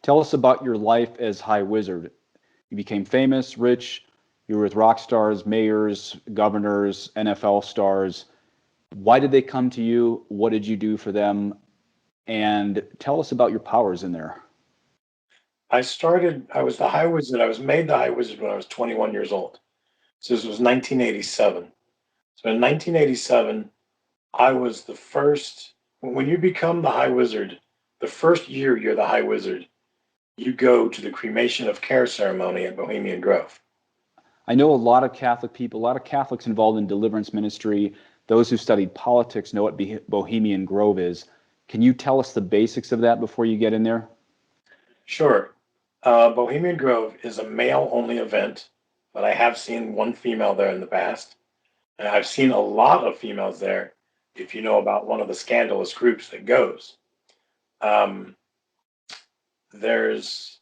Tell us about your life as High Wizard. You became famous, rich, you were with rock stars, mayors, governors, NFL stars. Why did they come to you? What did you do for them? And tell us about your powers in there. I was the High Wizard. I was made the High Wizard when I was 21 years old. So this was 1987. So in 1987, I was the first, when you become the High Wizard, the first year you're the High Wizard, you go to the cremation of care ceremony at Bohemian Grove. I know a lot of Catholic people, a lot of Catholics involved in deliverance ministry. Those who studied politics know what Bohemian Grove is. Can you tell us the basics of that before you get in there? Sure, Bohemian Grove is a male only event, but I have seen one female there in the past. And I've seen a lot of females there if you know about one of the scandalous groups that goes. Um, there's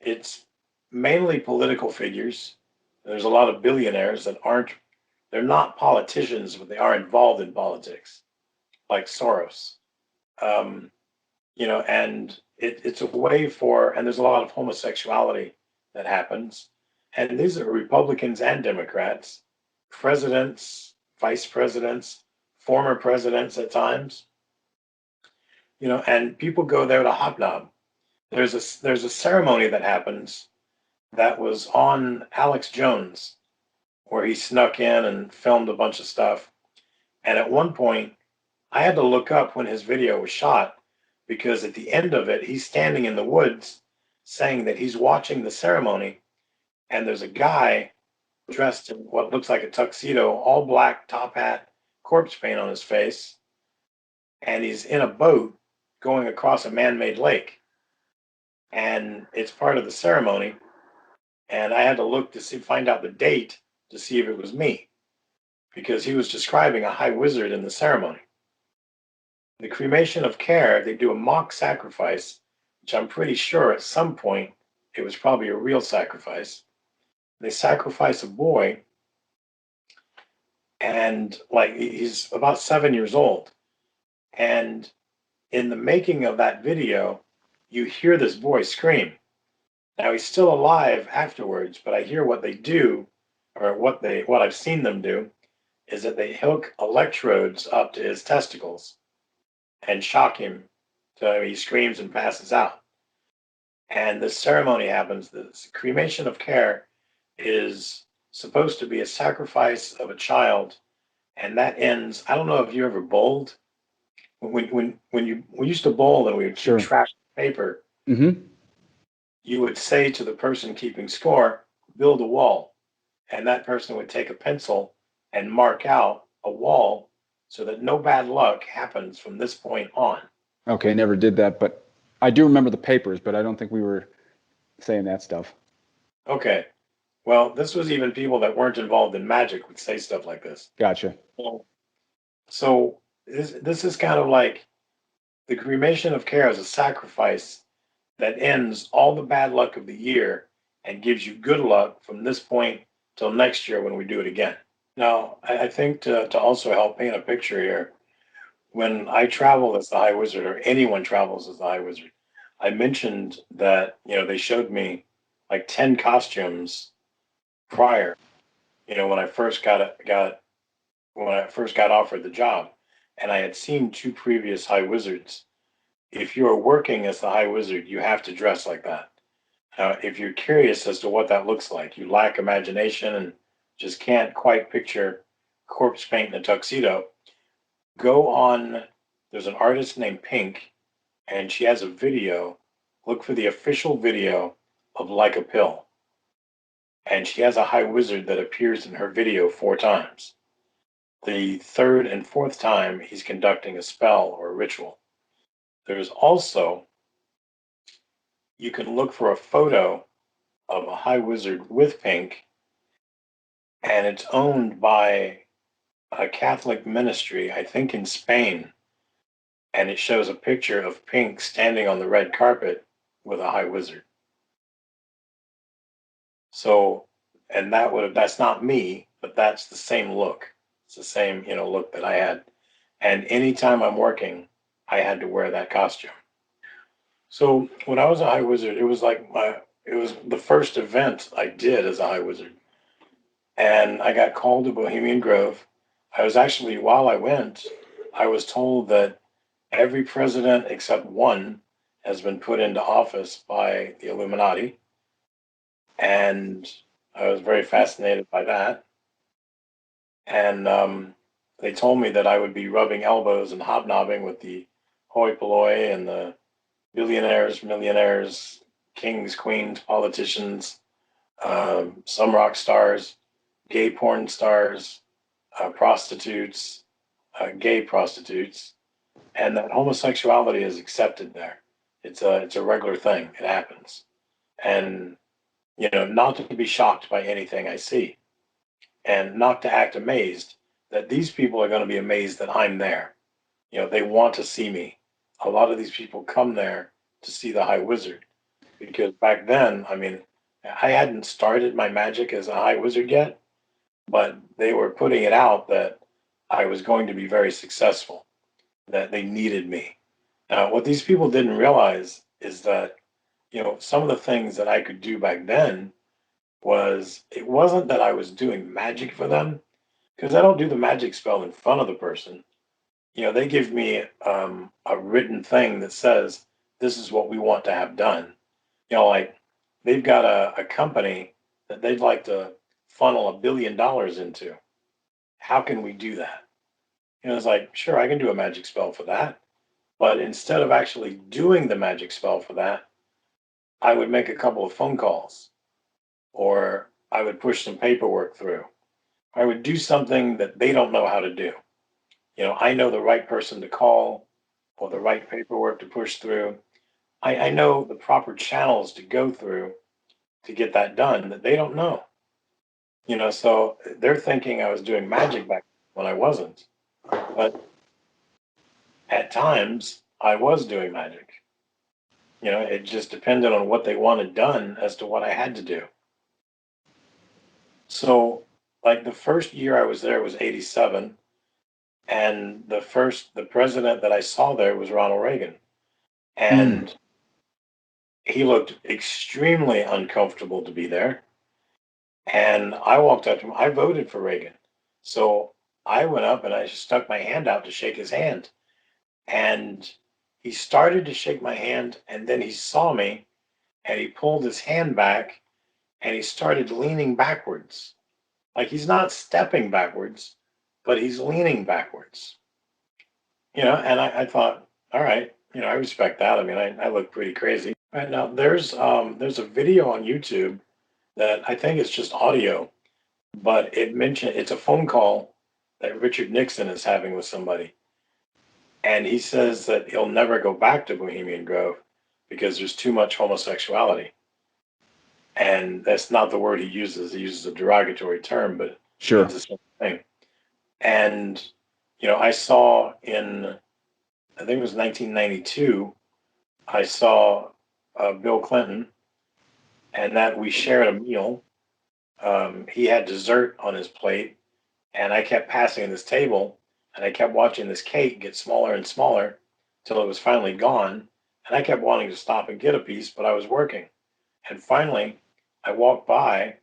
it's mainly political figures. There's a lot of billionaires that they're not politicians, but they are involved in politics, like Soros. Um, and it's a way and there's a lot of homosexuality that happens. And these are Republicans and Democrats, presidents, vice presidents, former presidents at times, and people go there to hobnob. There's a ceremony that happens that was on Alex Jones, where he snuck in and filmed a bunch of stuff. And at one point, I had to look up when his video was shot because at the end of it, he's standing in the woods saying that he's watching the ceremony. And there's a guy dressed in what looks like a tuxedo, all black, top hat, corpse paint on his face. And he's in a boat going across a man made lake. And it's part of the ceremony. And I had to look to find out the date to see if it was me because he was describing a high wizard in the ceremony. The cremation of care, they do a mock sacrifice, which I'm pretty sure at some point it was probably a real sacrifice. They sacrifice a boy, and like he's about 7 years old. And in the making of that video, you hear this boy scream. Now he's still alive afterwards, but I hear what they do, or what I've seen them do, is that they hook electrodes up to his testicles and shock him so he screams and passes out. And the ceremony happens. The cremation of care is supposed to be a sacrifice of a child, and that ends. I don't know if you ever bowled. When we used to bowl and we would keep Sure. track of paper, Mm-hmm. you would say to the person keeping score, build a wall. And that person would take a pencil and mark out a wall so that no bad luck happens from this point on. Okay, never did that, but I do remember the papers, but I don't think we were saying that stuff. Okay. Well, this was even people that weren't involved in magic would say stuff like this. Gotcha. Well, so this is kind of like the cremation of care is a sacrifice that ends all the bad luck of the year and gives you good luck from this point till next year when we do it again. Now, I think to also help paint a picture here, when I travel as the High Wizard, or anyone travels as the High Wizard, I mentioned that, they showed me like 10 costumes prior, when I first got offered the job. And I had seen two previous High Wizards. If you are working as the High Wizard, you have to dress like that. Now, if you're curious as to what that looks like, you lack imagination and just can't quite picture corpse paint in a tuxedo, go on. There's an artist named Pink, and she has a video. Look for the official video of Like a Pill. And she has a High Wizard that appears in her video 4 times. The third and fourth time, he's conducting a spell or a ritual. There's also, you can look for a photo of a High Wizard with Pink, and it's owned by a Catholic ministry, I think in Spain. And it shows a picture of Pink standing on the red carpet with a High Wizard. So, and that's not me, but that's the same look. It's the same, look that I had. And anytime I'm working, I had to wear that costume. So when I was a high wizard, it was the first event I did as a high wizard. And I got called to Bohemian Grove. I was actually, while I went, I was told that every president except one has been put into office by the Illuminati. And I was very fascinated by that. And they told me that I would be rubbing elbows and hobnobbing with the hoi polloi and the billionaires, millionaires, kings, queens, politicians, some rock stars, gay porn stars, prostitutes, gay prostitutes, and that homosexuality is accepted there. It's a regular thing. It happens, and not to be shocked by anything I see, and not to act amazed that these people are going to be amazed that I'm there. They want to see me. A lot of these people come there to see the High Wizard because back then, I mean, I hadn't started my magic as a High Wizard yet, but they were putting it out that I was going to be very successful, that they needed me. Now, what these people didn't realize is that, some of the things that I could do back then it wasn't that I was doing magic for them, because I don't do the magic spell in front of the person. They give me a written thing that says, this is what we want to have done. Like they've got a company that they'd like to funnel $1 billion into. How can we do that? It's like, sure, I can do a magic spell for that. But instead of actually doing the magic spell for that, I would make a couple of phone calls or I would push some paperwork through. I would do something that they don't know how to do. I know the right person to call or the right paperwork to push through. I know the proper channels to go through to get that done that they don't know. So they're thinking I was doing magic back when I wasn't. But at times I was doing magic. It just depended on what they wanted done as to what I had to do. So, like the first year I was there was 87, and the president that I saw there was Ronald Reagan. Mm. And he looked extremely uncomfortable to be there. And I walked up to him. I voted for Reagan. So I went up and I just stuck my hand out to shake his hand. And he started to shake my hand, and then he saw me and he pulled his hand back and he started leaning backwards. Like he's not stepping backwards, but he's leaning backwards. And I thought, all right, I respect that. I mean, I look pretty crazy. Right now, there's a video on YouTube that I think is just audio, but it's a phone call that Richard Nixon is having with somebody. And he says that he'll never go back to Bohemian Grove because there's too much homosexuality. And that's not the word he uses. He uses a derogatory term, but it Sure. means the same thing. And, I saw I think it was 1992, I saw Bill Clinton, and that we shared a meal. He had dessert on his plate, and I kept passing this table, and I kept watching this cake get smaller and smaller till it was finally gone. And I kept wanting to stop and get a piece, but I was working. And finally, I walked by,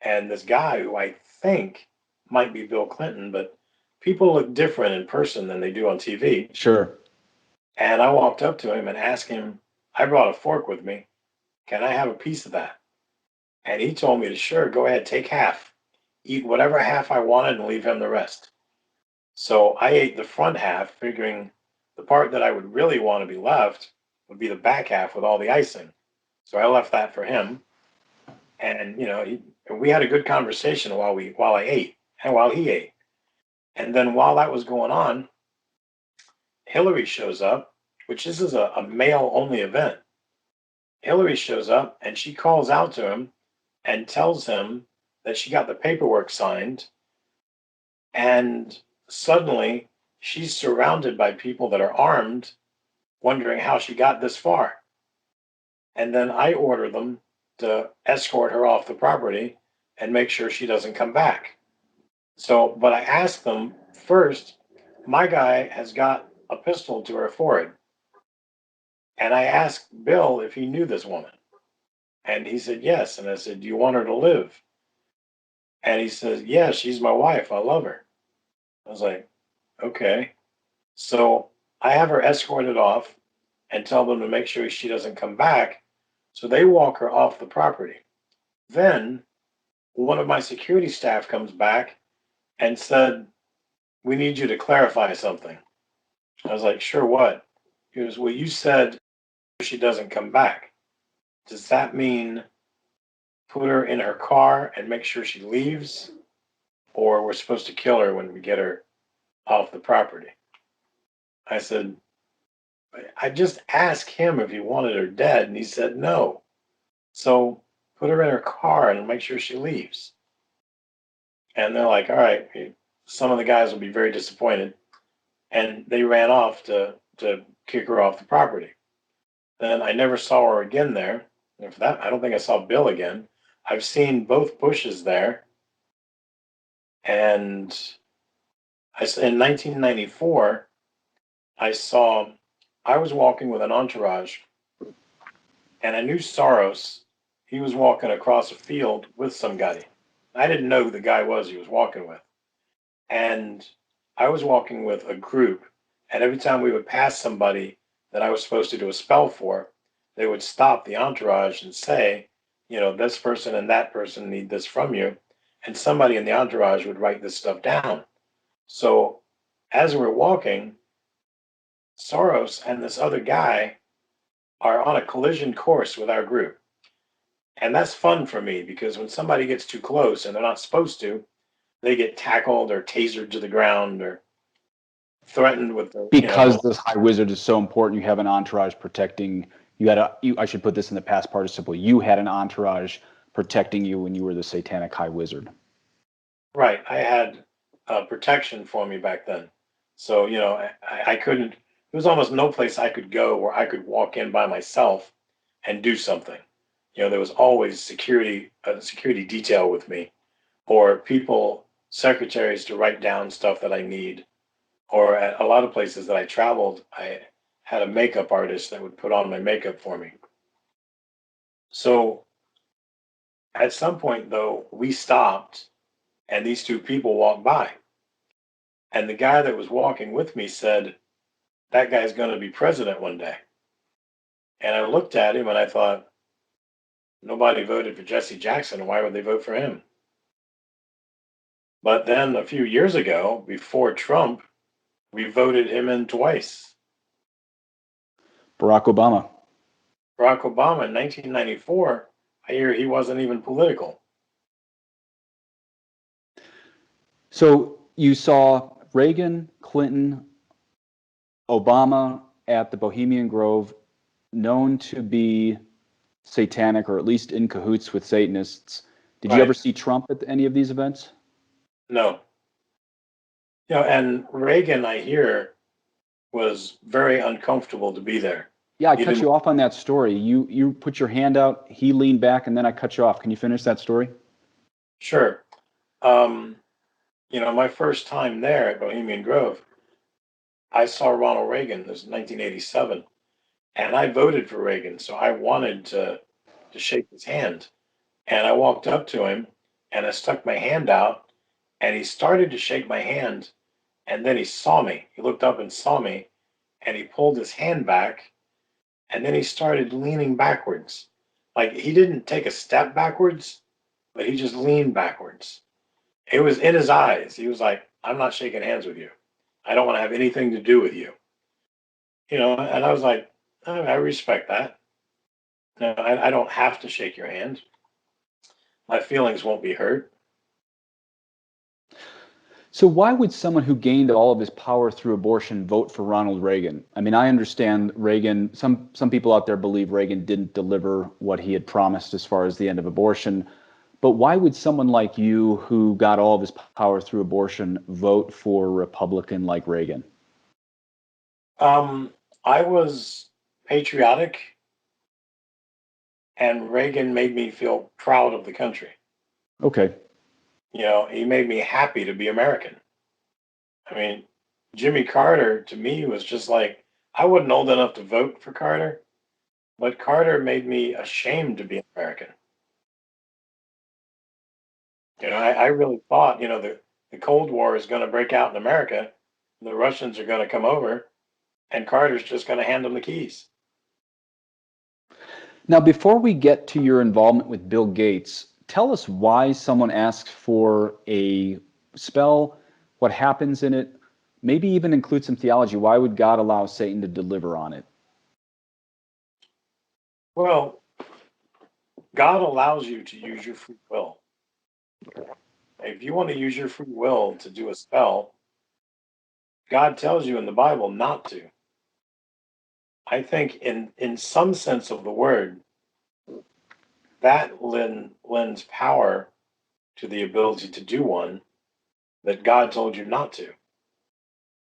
and this guy who I think might be Bill Clinton, but people look different in person than they do on TV. Sure. And I walked up to him and asked him, I brought a fork with me. Can I have a piece of that? And he told me to, sure, go ahead, take half. Eat whatever half I wanted and leave him the rest. So I ate the front half, figuring the part that I would really want to be left would be the back half with all the icing. So I left that for him. And, we had a good conversation while I ate and while he ate. And then while that was going on, Hillary shows up, which this is a male only event. Hillary shows up and she calls out to him and tells him that she got the paperwork signed. And suddenly she's surrounded by people that are armed, wondering how she got this far. And then I order them to escort her off the property and make sure she doesn't come back. So, but I asked them first, my guy has got a pistol to her forehead. And I asked Bill if he knew this woman. And he said, yes. And I said, do you want her to live? And he says, yeah, she's my wife. I love her. I was like, okay. So I have her escorted off and tell them to make sure she doesn't come back. So they walk her off the property. Then one of my security staff comes back and said, we need you to clarify something. I was like, sure, what? He goes, well, you said she doesn't come back. Does that mean put her in her car and make sure she leaves? Or we're supposed to kill her when we get her off the property? I said, I just asked him if he wanted her dead, and he said no. So put her in her car and make sure she leaves. And they're like, all right, some of the guys will be very disappointed. And they ran off to kick her off the property. Then I never saw her again there. And for that, I don't think I saw Bill again. I've seen both Bushes there. And in 1994, I was walking with an entourage, and I knew Soros. He was walking across a field with somebody. I didn't know who the guy was he was walking with. And I was walking with a group, and every time we would pass somebody that I was supposed to do a spell for, they would stop the entourage and say, this person and that person need this from you. And somebody in the entourage would write this stuff down. So as we're walking, Soros and this other guy are on a collision course with our group. And that's fun for me because when somebody gets too close and they're not supposed to, they get tackled or tasered to the ground or threatened with Because this high wizard is so important, you have an entourage protecting I should put this in the past participle. You had an entourage protecting you when you were the satanic high wizard. Right. I had protection for me back then. So, I couldn't, there was almost no place I could go where I could walk in by myself and do something. There was always security detail with me, or people, secretaries to write down stuff that I need. Or at a lot of places that I traveled, I had a makeup artist that would put on my makeup for me. So at some point, though, we stopped and these two people walked by. And the guy that was walking with me said, that guy's going to be president one day. And I looked at him and I thought, nobody voted for Jesse Jackson. Why would they vote for him? But then a few years ago, before Trump, we voted him in twice. Barack Obama. Barack Obama in 1994, I hear he wasn't even political. So you saw Reagan, Clinton, Obama at the Bohemian Grove, known to be satanic or at least in cahoots with Satanists. Did you ever see Trump at any of these events? No. And Reagan, I hear, was very uncomfortable to be there. Yeah, I cut you off on that story. You put your hand out, he leaned back, and then I cut you off. Can you finish that story? Sure. My first time there at Bohemian Grove, I saw Ronald Reagan. This was 1987, and I voted for Reagan, so I wanted to shake his hand. And I walked up to him, and I stuck my hand out, and he started to shake my hand, and then he saw me. He looked up and saw me, and he pulled his hand back, and then he started leaning backwards. Like he didn't take a step backwards, but he just leaned backwards. It was in his eyes. He was like, I'm not shaking hands with you. I don't want to have anything to do with you. And I was like, oh, I respect that. No, I don't have to shake your hand. My feelings won't be hurt. So why would someone who gained all of his power through abortion vote for Ronald Reagan? I mean, I understand Reagan, some people out there believe Reagan didn't deliver what he had promised as far as the end of abortion. But why would someone like you, who got all of his power through abortion, vote for a Republican like Reagan? I was patriotic, and Reagan made me feel proud of the country. Okay. He made me happy to be American. I mean, Jimmy Carter, to me, was just like, I wasn't old enough to vote for Carter, But Carter made me ashamed to be an American. I really thought, the Cold War is going to break out in America. The Russians are going to come over, and Carter's just going to hand them the keys. Now, before we get to your involvement with Bill Gates, tell us why someone asks for a spell, what happens in it, maybe even include some theology. Why would God allow Satan to deliver on it? Well, God allows you to use your free will. If you want to use your free will to do a spell, God tells you in the Bible not to. I think in some sense of the word, that lends power to the ability to do one that God told you not to.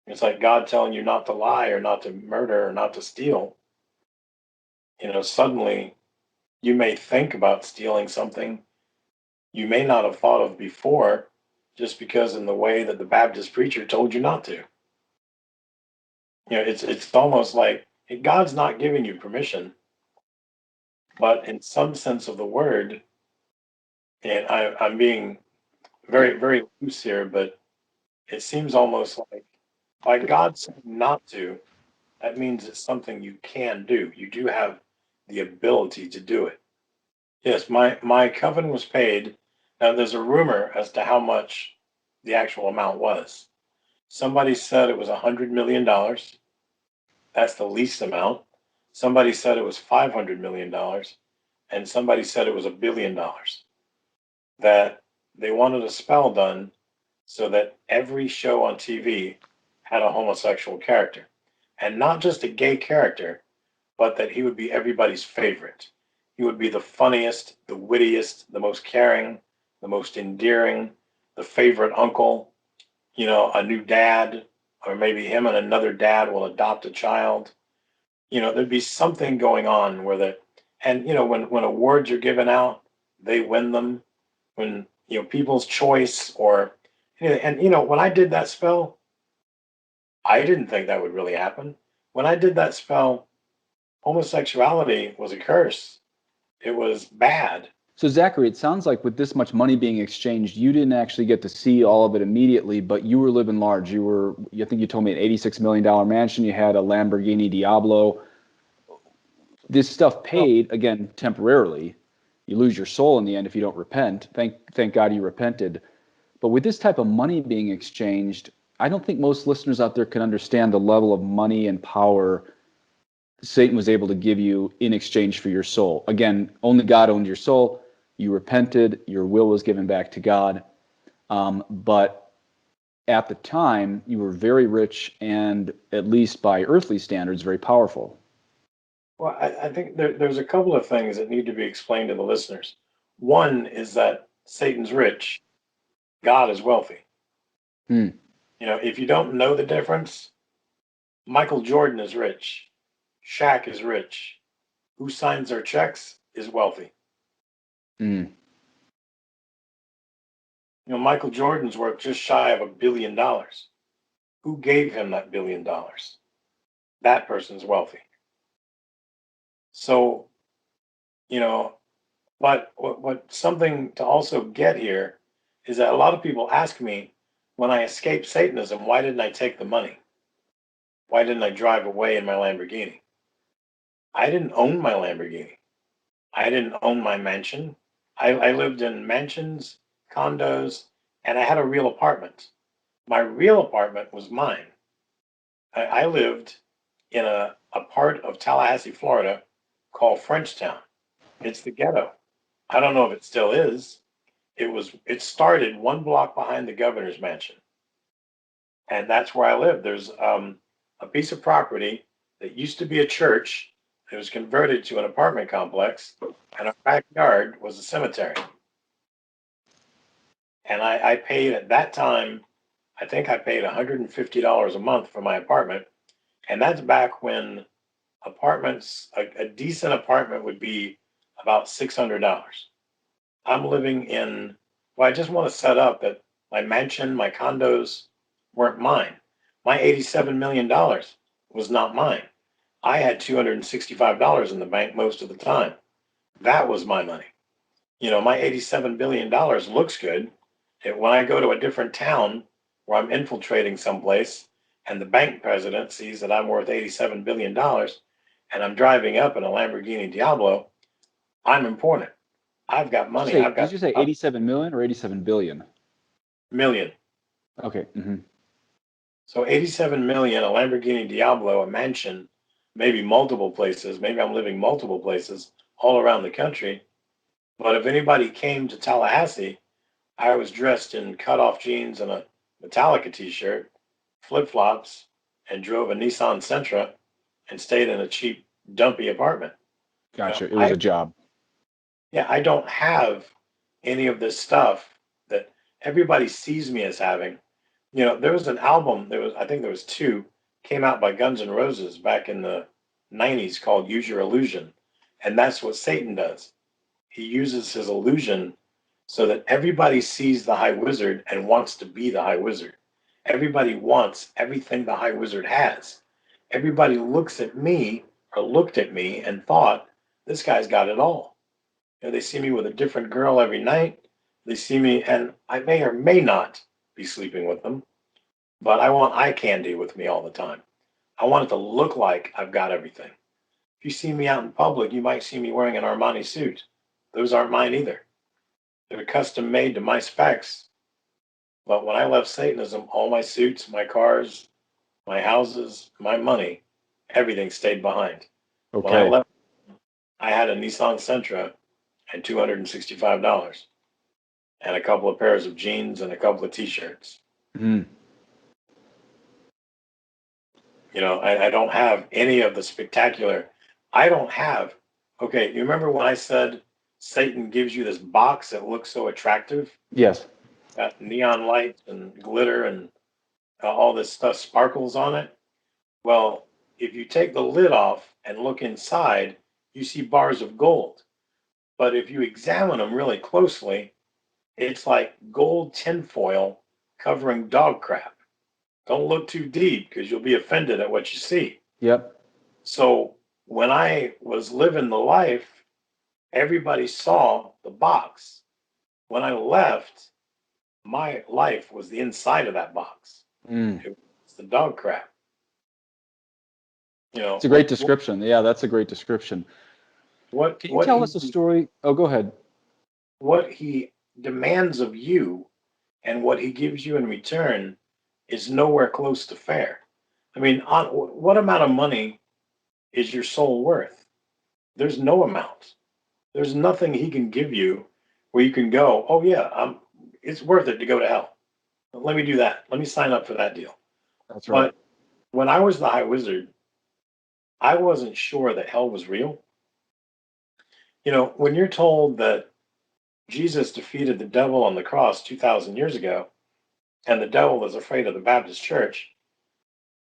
It's like God telling you not to lie or not to murder or not to steal. Suddenly you may think about stealing something you may not have thought of before just because in the way that the Baptist preacher told you not to. It's almost like God's not giving you permission, but in some sense of the word, and I'm being very, very loose here, but it seems almost like by God saying not to, that means it's something you can do. You do have the ability to do it. Yes, my coven was paid. Now there's a rumor as to how much the actual amount was. Somebody said it was $100 million. That's the least amount. Somebody said it was $500 million, and somebody said it was $1 billion. That they wanted a spell done so that every show on TV had a homosexual character, and not just a gay character, but that he would be everybody's favorite. He would be the funniest, the wittiest, the most caring, the most endearing, the favorite uncle, a new dad, or maybe him and another dad will adopt a child. There'd be something going on where when awards are given out, they win them. When, people's choice when I did that spell, I didn't think that would really happen. When I did that spell, homosexuality was a curse. It was bad. So, Zachary, it sounds like with this much money being exchanged, you didn't actually get to see all of it immediately, but you were living large. I think you told me an $86 million mansion, you had a Lamborghini Diablo. This stuff Well, paid, again, temporarily. You lose your soul in the end if you don't repent. Thank God you repented. But with this type of money being exchanged, I don't think most listeners out there can understand the level of money and power Satan was able to give you in exchange for your soul. Again, only God owned your soul. You repented. Your will was given back to God. But at the time, you were very rich and, at least by earthly standards, very powerful. well, I think there's a couple of things that need to be explained to the listeners. One is that Satan's rich, God is wealthy. Hmm. If you don't know the difference, Michael Jordan is rich, Shaq is rich. Who signs their checks is wealthy. Hmm. Michael Jordan's worth just shy of $1 billion. Who gave him that $1 billion? That person's wealthy. So, you know, but what something to also get here is that a lot of people ask me when I escaped Satanism, why didn't I take the money? Why didn't I drive away in my Lamborghini? I didn't own my Lamborghini. I didn't own my mansion. I lived in mansions, condos, and I had a real apartment. My real apartment was mine. I lived in a part of Tallahassee, Florida called Frenchtown. It's the ghetto. I don't know if it still is. It started one block behind the governor's mansion. And that's where I lived. There's a piece of property that used to be a church. It was converted to an apartment complex, and our backyard was a cemetery. And I paid at that time, I think I paid $150 a month for my apartment. And that's back when a decent apartment would be about $600. I'm living well, I just want to set up that my mansion, my condos weren't mine. My $87 million was not mine. I had $265 in the bank most of the time. That was my money. My $87 billion looks good. When I go to a different town where I'm infiltrating someplace and the bank president sees that I'm worth $87 billion and I'm driving up in a Lamborghini Diablo, I'm important. I've got money. I've Did got you say 87 million or 87 billion? million. Okay. So 87 million, a Lamborghini Diablo, a mansion, maybe multiple places. Maybe I'm living multiple places all around the country. But if anybody came to Tallahassee, I was dressed in cut-off jeans and a Metallica t-shirt, flip-flops, and drove a Nissan Sentra and stayed in a cheap, dumpy apartment. Gotcha. It was I a job. Yeah, I don't have any of this stuff that everybody sees me as having. There was an album, I think there was two, came out by Guns N' Roses back in the 90s called Use Your Illusion. And that's what Satan does. He uses his illusion so that everybody sees the High Wizard and wants to be the High Wizard. Everybody wants everything the High Wizard has. Everybody looks at me or looked at me and thought, this guy's got it all. They see me with a different girl every night. They see me, and I may or may not be sleeping with them, but I want eye candy with me all the time. I want it to look like I've got everything. If you see me out in public, you might see me wearing an Armani suit. Those aren't mine either. They're custom made to my specs. But when I left Satanism, all my suits, my cars, my houses, my money, everything stayed behind. When I Okay. left, I had a Nissan Sentra and $265 and a couple of pairs of jeans and a couple of t-shirts. Mm. I don't have any of the spectacular. I don't have. Okay, you remember when I said Satan gives you this box that looks so attractive? Yes. Got neon lights and glitter and all this stuff sparkles on it. Well, if you take the lid off and look inside, you see bars of gold. But if you examine them really closely, it's like gold tinfoil covering dog crap. Don't look too deep because you'll be offended at what you see. Yep. So when I was living the life, everybody saw the box. When I left, my life was the inside of that box. Mm. It's the dog crap. It's a great description. Yeah, that's a great description. what Can you what tell us a he story? Oh, go ahead. what he demands of you and what he gives you in return is nowhere close to fair. I mean, what amount of money is your soul worth? There's no amount. There's nothing he can give you where you can go, oh yeah, it's worth it to go to hell. Let me do that. Let me sign up for that deal. That's right. But when I was the High Wizard, I wasn't sure that hell was real. When you're told that Jesus defeated the devil on the cross 2,000 years ago, and the devil is afraid of the Baptist church,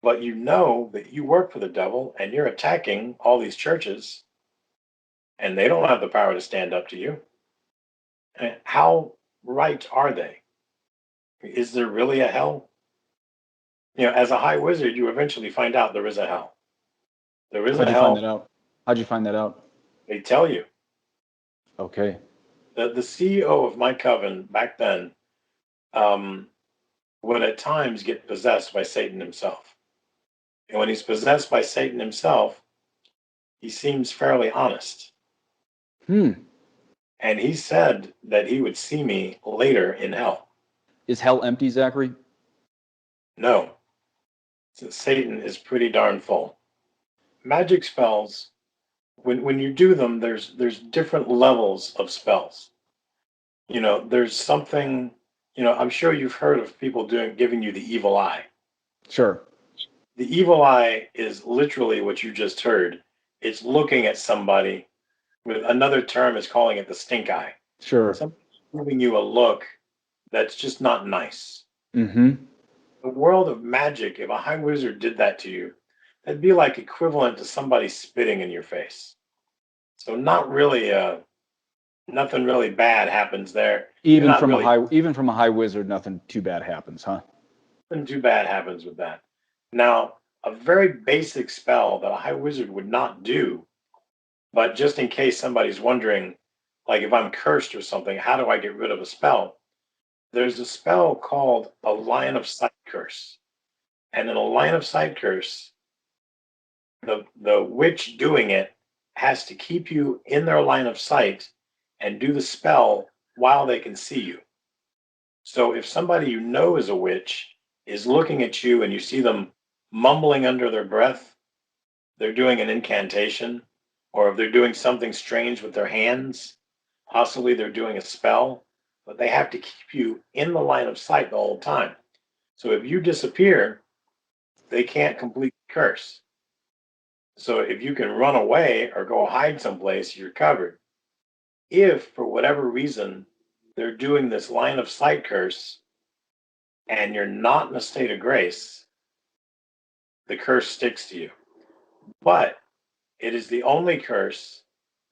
but you know that you work for the devil and you're attacking all these churches and they don't have the power to stand up to you. How right are they? Is there really a hell? As a high wizard, you eventually find out there is a hell. There is How'd a you find hell. that out? How'd you find that out? They tell you. Okay. The CEO of my coven back then um, would at times get possessed by Satan himself. And when he's possessed by Satan himself, he seems fairly honest. Hmm. And he said that he would see me later in hell. Is hell empty, Zachary? No, Satan is pretty darn full. Magic spells, when you do them, there's different levels of spells. There's something, I'm sure you've heard of people giving you the evil eye. Sure. The evil eye is literally what you just heard. It's looking at somebody. With another term is calling it the stink eye. Sure. Somebody's giving you a look that's just not nice. Mm-hmm. The world of magic, if a high wizard did that to you, that'd be like equivalent to somebody spitting in your face. So not really nothing really bad happens there. You're Even not from a really high, even from a high wizard, nothing too bad happens, huh? nothing too bad happens with that. Now, a very basic spell that a high wizard would not do, but just in case somebody's wondering, like if I'm cursed or something, how do I get rid of a spell? There's a spell called a line of sight curse. And in a line of sight curse, the witch doing it has to keep you in their line of sight and do the spell while they can see you. So if somebody you know is a witch is looking at you and you see them mumbling under their breath, they're doing an incantation, or if they're doing something strange with their hands, possibly they're doing a spell, but they have to keep you in the line of sight the whole time. So if you disappear, they can't complete the curse. So if you can run away or go hide someplace, you're covered. If for whatever reason they're doing this line of sight curse and you're not in a state of grace, the curse sticks to you. But it is the only curse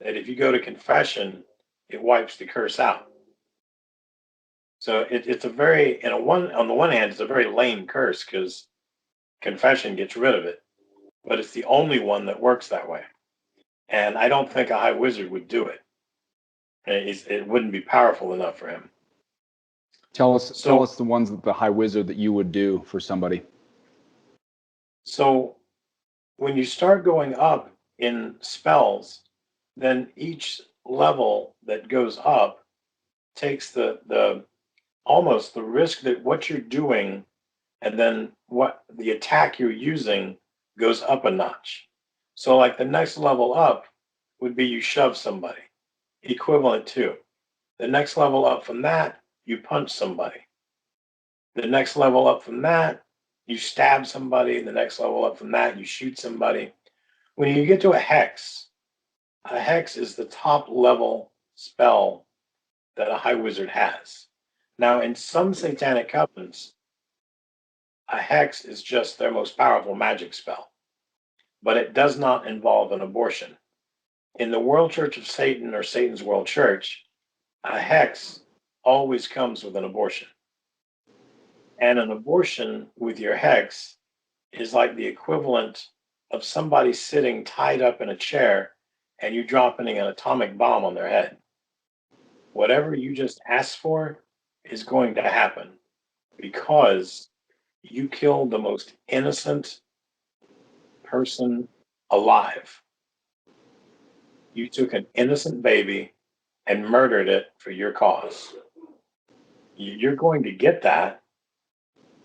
that if you go to confession, it wipes the curse out. So it's a very, on the one hand, it's a very lame curse because confession gets rid of it, but it's the only one that works that way. And I don't think a high wizard would do it. It wouldn't be powerful enough for him. Tell us the ones that the high wizard that you would do for somebody. So when you start going up in spells, then each level that goes up takes the almost the risk that what you're doing and then what the attack you're using goes up a notch. So like the next level up would be you shove somebody, equivalent to. The next level up from that, you punch somebody. The next level up from that, you stab somebody. The next level up from that, you shoot somebody. When you get to a hex is the top level spell that a high wizard has. Now, in some satanic covens, a hex is just their most powerful magic spell, but it does not involve an abortion. In the World Church of Satan or Satan's World Church, a hex always comes with an abortion. And an abortion with your hex is like the equivalent of somebody sitting tied up in a chair and you dropping an atomic bomb on their head. Whatever you just asked for is going to happen because you killed the most innocent person alive. You took an innocent baby and murdered it for your cause. You're going to get that,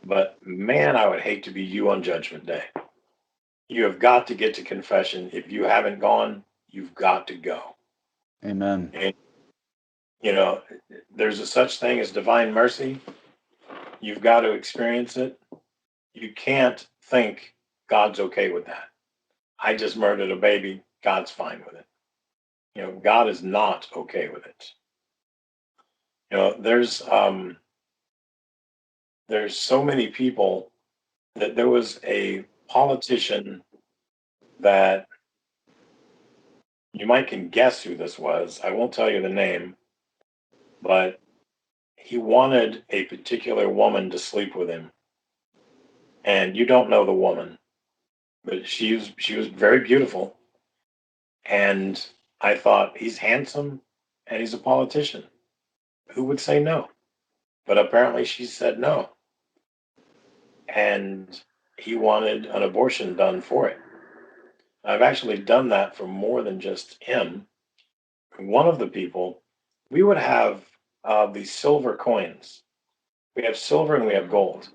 but man, I would hate to be you on Judgment Day. You have got to get to confession. If you haven't gone, you've got to go. Amen. And, there's a such thing as divine mercy. You've got to experience it. You can't think God's okay with that. I just murdered a baby. God's fine with it. God is not okay with it. There's so many people that there was a politician that you might can guess who this was. I won't tell you the name, but he wanted a particular woman to sleep with him. And you don't know the woman, but she was very beautiful. And I thought, he's handsome and he's a politician. Who would say no? But apparently she said no. And he wanted an abortion done for it. I've actually done that for more than just him. One of the people, we would have these silver coins. We have silver and we have gold.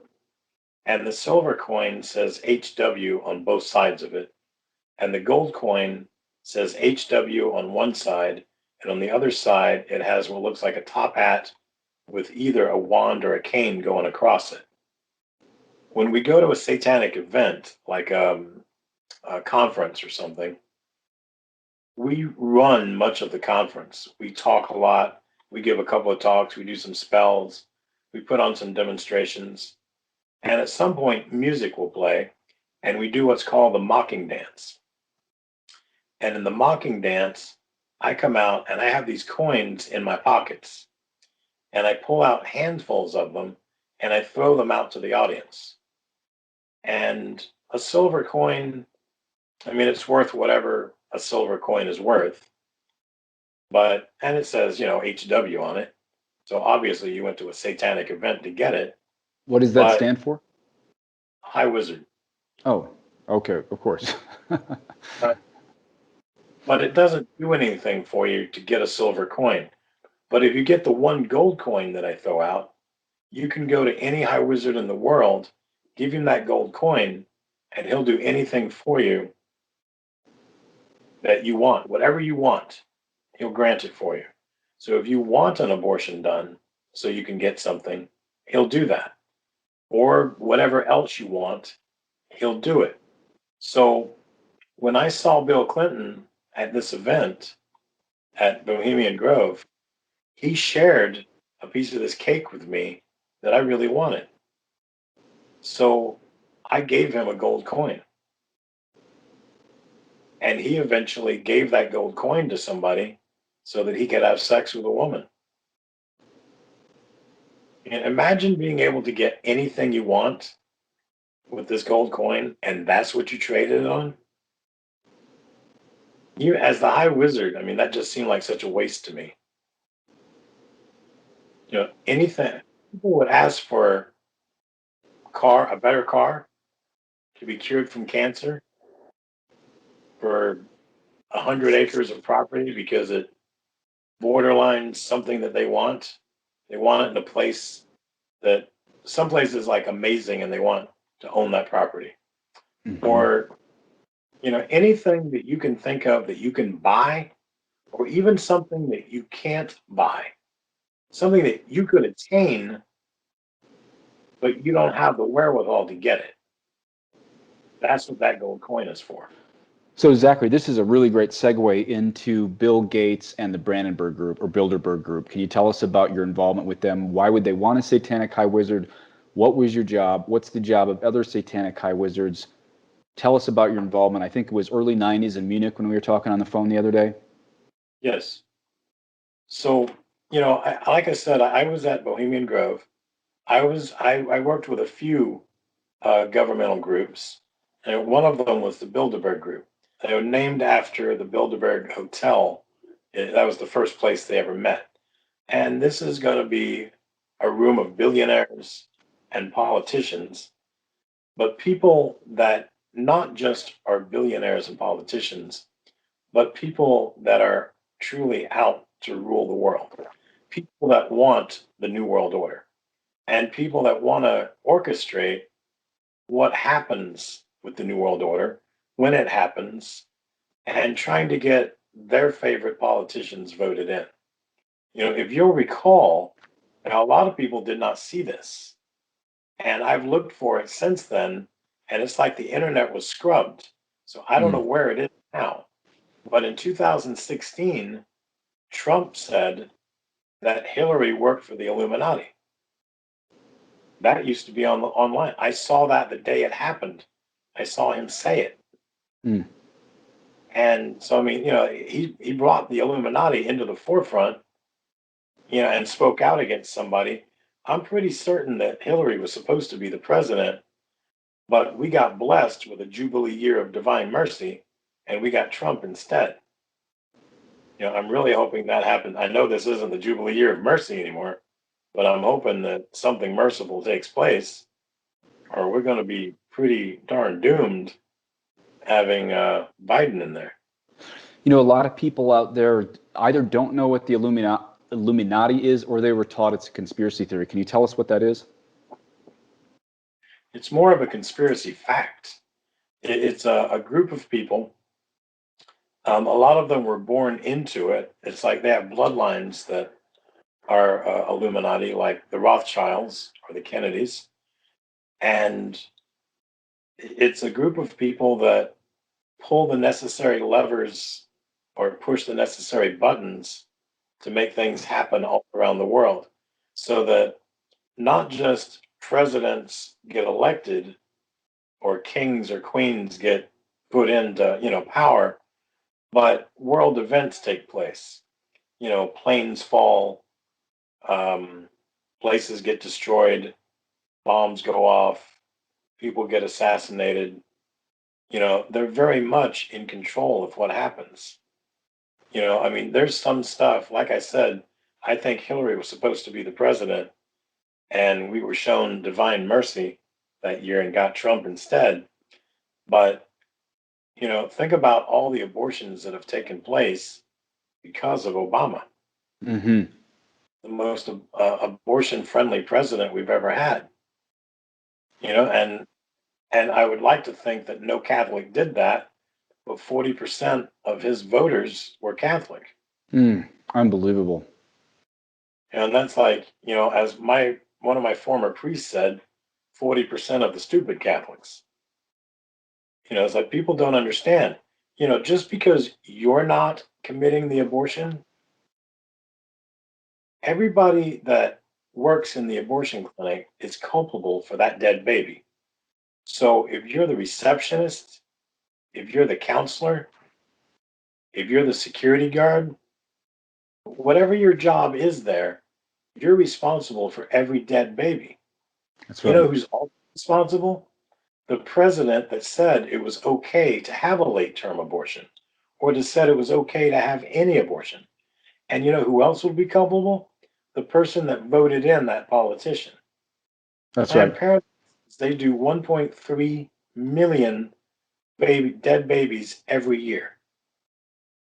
And the silver coin says HW on both sides of it. And the gold coin says HW on one side. And on the other side, it has what looks like a top hat with either a wand or a cane going across it. When we go to a satanic event, like a conference or something, we run much of the conference. We talk a lot. We give a couple of talks. We do some spells. We put on some demonstrations. And at some point, music will play, and we do what's called the mocking dance. And in the mocking dance, I come out and I have these coins in my pockets. And I pull out handfuls of them and I throw them out to the audience. And a silver coin, I mean, it's worth whatever a silver coin is worth, and it says, HW on it. So obviously you went to a satanic event to get it, What does that but stand for? High Wizard. Oh, okay, of course. But, but it doesn't do anything for you to get a silver coin. But if you get the one gold coin that I throw out, you can go to any High Wizard in the world, give him that gold coin, and he'll do anything for you that you want. Whatever you want, he'll grant it for you. So if you want an abortion done so you can get something, he'll do that. Or whatever else you want, he'll do it. So when I saw Bill Clinton at this event at Bohemian Grove, he shared a piece of this cake with me that I really wanted. So I gave him a gold coin. And he eventually gave that gold coin to somebody so that he could have sex with a woman. And imagine being able to get anything you want with this gold coin, and that's what you traded it on. You, as the High Wizard, I mean, that just seemed like such a waste to me. Anything people would ask for a better car, to be cured from cancer, for 100 acres of property because it borderlines something that they want. They want it in a place that some places like amazing, and they want to own that property. Mm-hmm. Or anything that you can think of that you can buy, or even something that you can't buy, something that you could attain, but you don't have the wherewithal to get it. That's what that gold coin is for. So, Zachary, this is a really great segue into Bill Gates and the Brandenburg Group or Bilderberg Group. Can you tell us about your involvement with them? Why would they want a satanic high wizard? What was your job? What's the job of other satanic high wizards? Tell us about your involvement. I think it was early 90s in Munich when we were talking on the phone the other day. Yes. So, like I said, I was at Bohemian Grove. I worked with a few governmental groups, and one of them was the Bilderberg Group. They were named after the Bilderberg Hotel. That was the first place they ever met. And this is going to be a room of billionaires and politicians, but people that not just are billionaires and politicians, but people that are truly out to rule the world. People that want the New World Order, and people that want to orchestrate what happens with the New World Order, when it happens, and trying to get their favorite politicians voted in. If you'll recall, now a lot of people did not see this, and I've looked for it since then, and it's like the internet was scrubbed. So I don't know where it is now. But in 2016, Trump said that Hillary worked for the Illuminati. That used to be online. I saw that the day it happened. I saw him say it. Mm. And so, I mean, he brought the Illuminati into the forefront, and spoke out against somebody. I'm pretty certain that Hillary was supposed to be the president, but we got blessed with a Jubilee year of divine mercy, and we got Trump instead. I'm really hoping that happens. I know this isn't the Jubilee year of mercy anymore, but I'm hoping that something merciful takes place, or we're going to be pretty darn doomed having Biden in there. A lot of people out there either don't know what the Illuminati is, or they were taught it's a conspiracy theory. Can you tell us what that is? It's more of a conspiracy fact. It's a group of people. A lot of them were born into it. It's like they have bloodlines that are Illuminati, like the Rothschilds or the Kennedys. And it's a group of people that pull the necessary levers or push the necessary buttons to make things happen all around the world, so that not just presidents get elected or kings or queens get put into power, but world events take place. Planes fall, places get destroyed, bombs go off, people get assassinated, they're very much in control of what happens. I mean, there's some stuff, like I said, I think Hillary was supposed to be the president, and we were shown divine mercy that year and got Trump instead. But, think about all the abortions that have taken place because of Obama, Hmm. the most abortion friendly president we've ever had. And I would like to think that no Catholic did that, but 40% of his voters were Catholic. Unbelievable. And that's like, as my one of my former priests said, 40% of the stupid Catholics. It's like people don't understand. Just because you're not committing the abortion, everybody that works in the abortion clinic is culpable for that dead baby. So if you're the receptionist, if you're the counselor, if you're the security guard, whatever your job is there, you're responsible for every dead baby. That's You right. know who's also responsible? The president that said it was okay to have a late term abortion or that said it was okay to have any abortion. And you know who else would be culpable? The person that voted in that politician. That's Planned right. Parenthood, they do 1.3 million dead babies every year.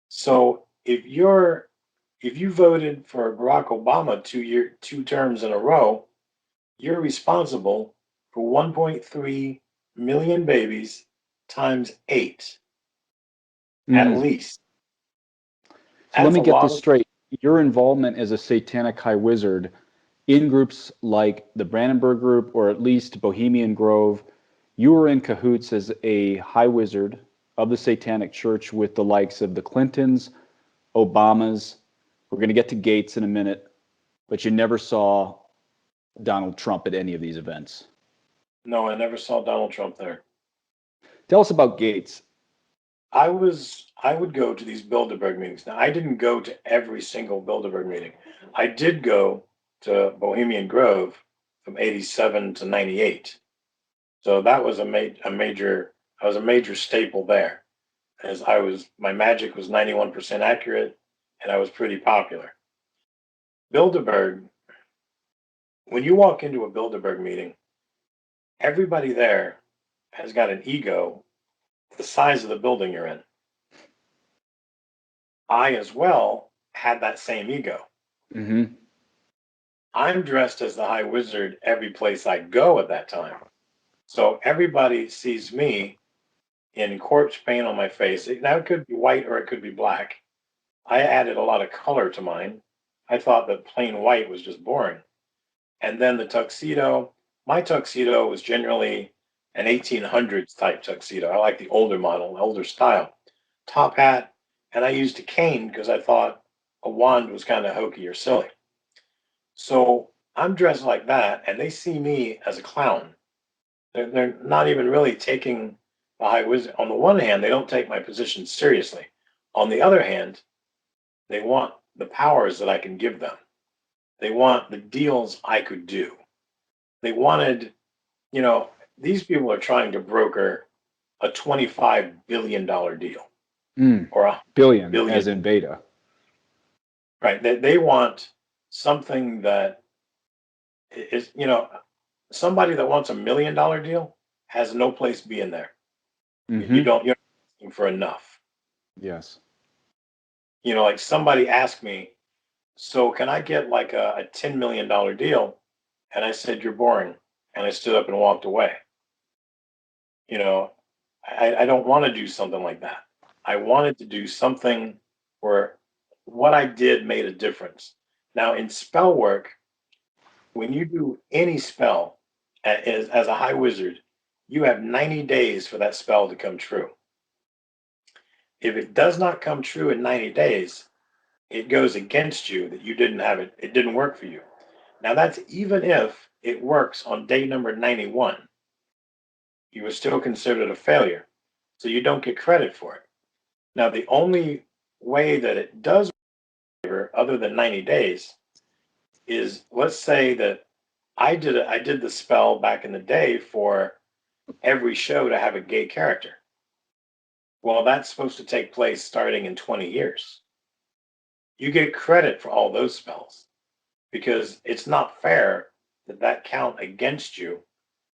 So if you voted for Barack Obama 2 terms in a row, you're responsible for 1.3 million babies times 8 at Mm. least. So let That's me a get lot this of. straight. Your involvement as a satanic high wizard in groups like the Brandenburg Group or at least Bohemian Grove, you were in cahoots as a high wizard of the Satanic Church with the likes of the Clintons, Obamas. We're going to get to Gates in a minute, but you never saw Donald Trump at any of these events. No, I never saw Donald Trump there. Tell us about Gates. I would go to these Bilderberg meetings. Now, I didn't go to every single Bilderberg meeting. I did go to Bohemian Grove from 87 to 98. So that was I was a major staple there, as my magic was 91% accurate and I was pretty popular. Bilderberg, when you walk into a Bilderberg meeting, everybody there has got an ego the size of the building you're in. I as well had that same ego. Mm-hmm. I'm dressed as the High Wizard every place I go at that time. So everybody sees me in corpse paint on my face. Now it could be white or it could be black. I added a lot of color to mine. I thought that plain white was just boring. And then the tuxedo, my tuxedo was generally an 1800s type tuxedo. I like the older model, older style. Top hat, and I used a cane because I thought a wand was kind of hokey or silly. So I'm dressed like that, and they see me as a clown. They're not even really taking the high wizard. On the one hand, they don't take my position seriously. On the other hand, they want the powers that I can give them. They want the deals I could do. They wanted, you know, these people are trying to broker a $25 billion deal or a Billion, billion, as in beta. right? They want something that is, somebody that wants $1 million deal has no place being there. Mm-hmm. You're not asking for enough. Yes. Like somebody asked me, so can I get like a $10 million deal? And I said, you're boring. And I stood up and walked away. You know, I don't want to do something like that. I wanted to do something where what I did made a difference. Now, in spell work, when you do any spell as a high wizard, you have 90 days for that spell to come true. If it does not come true in 90 days, it goes against you that you didn't have it, it didn't work for you. Now, that's even if it works on day number 91, you are still considered a failure. So you don't get credit for it. Now, the only way that it does work, other than 90 days, is let's say that I did the spell back in the day for every show to have a gay character. Well, that's supposed to take place starting in 20 years. You get credit for all those spells because it's not fair that that count against you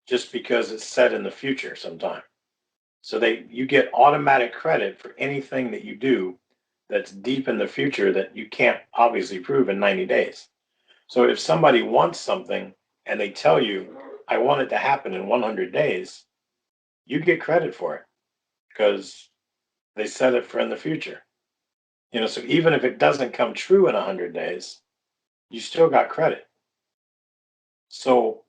just because it's set in the future sometime. So you get automatic credit for anything that you do that's deep in the future that you can't obviously prove in 90 days. So if somebody wants something and they tell you, I want it to happen in 100 days, you get credit for it because they set it for in the future. So even if it doesn't come true in 100 days, you still got credit. So